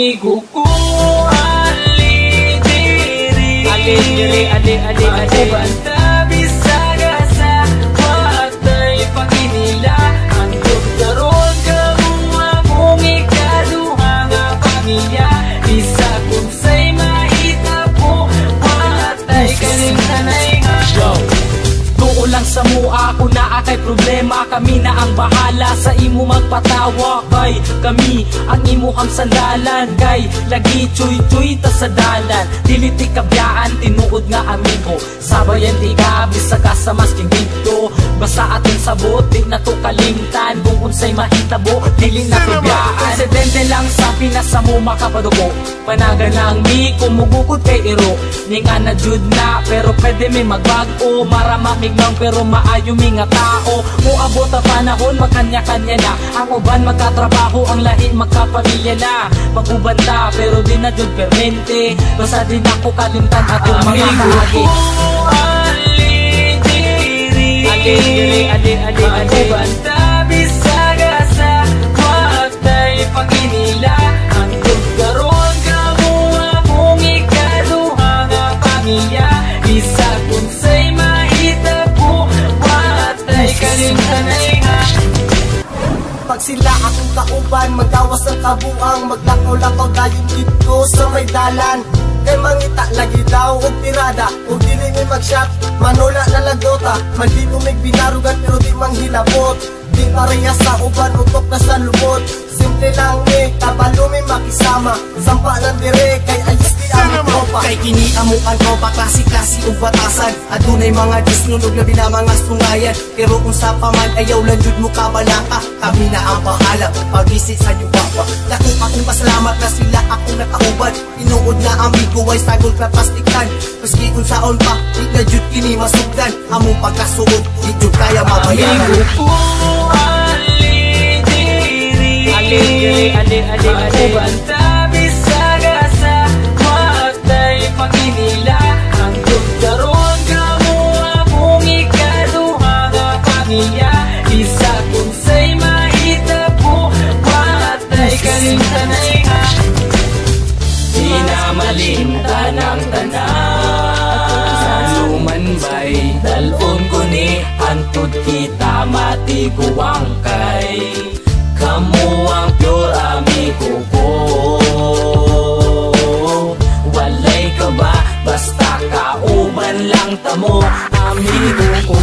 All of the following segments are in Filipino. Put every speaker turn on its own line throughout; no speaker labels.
amigo ko, ali diri banta bisaga sa watay paginila. Andog karon kamua kung ikaduha nga pamilya. Isa kung say mahitabo watay kalimtanay nga. Tuo lang sa mua kung naa kay problema, kami na ang bahala sa imo magpatawa. Kay kami ang imuhang sandalan, kay lagi chuy-chuy ta sa dalan. Dili ti kabyaan tinuod nga amigo, sabayan ti gabi sa kasamas king dito. Basta atong sabot di na to kalimtan, kung unsay mahitabo dili na kabyaan. Presidente lang sa pinasa mo makapadugo, panagan lang mi kumugukod kay iro. Ninga na jud na pero pwede mi magbago, marama mignaw pero maayo mi nga tao. Muabot ang panahon magkanya-kanya na, ang uban magkatrabaho, ang lahi magkapamilya na. Magubanda pero di na jud permente, basta din ako kalimtan atong mga kahagi. Magubanda bisaga sa watay paginila. Andog karon kamua kung ikaduha nga pamilya. Isa kung say mahitabo watay kalimtanay nga.
Pag sila akong kauban, magawas ang kabuang, maglakaw-lakaw dayon dito sa may dalan. Kay mangita lagi daw og tirada, og dili mi mag-shot, manula na lagota. Mandino may binarugan pero di manghilabot. Di pareha sa uban, utok na sa lubot. Simple lang ni, kabalo mi makisama. Sampa ng dire, kay ayos di aming tropa. Kay kini amukan tropa, klase-klase ug batasan. Adunay mga disnunog na binamangas tungayan. Pero kung sa paman, ayaw lang jud mo kabalaka. Kami na ang bahala, pag-isip sa iyo baba. Dako akong pasalamat na sila akong nakauban. Inuod na amigo ay sagol ka plastikan. Maski kung saon pa, di na jud kini masugdan. Among pagkasuod, di jud kaya mabayaran.
Amigo ko, magubanda bisaga sa watay paginila. Andog karon kamua kung ikaduha nga pamilya. Isa kung say mahitabo watay kalimtanay nga. Di na malimtan ang tanan, lumanbay dalon ko ni antud kita matiguang kay. Kamu ang pure amigo ko, walay ka ba basta kauban lang tamo amigo ko.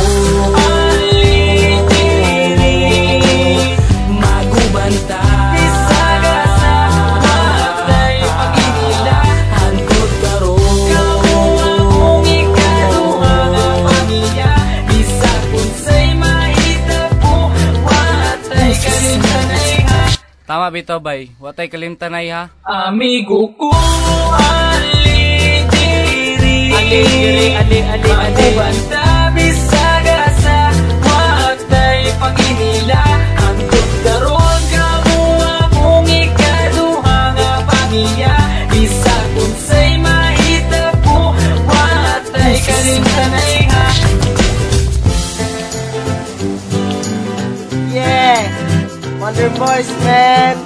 Magubanta bisaga sa watay paginila. Andog karon kamua kung ikaduha nga pamilya. Isa kung say mahitabo watay kalimtanay.
Tama bitaw bay, watay kalimtanay ha.
Amigo ko, ali diri magubanda bisaga sa watay paginila. Andog karon kamua kung ikaduha nga pamilya. Isa kung say mahitabo watay kalimtanay nga.
Yeah! Wonder Boys, man!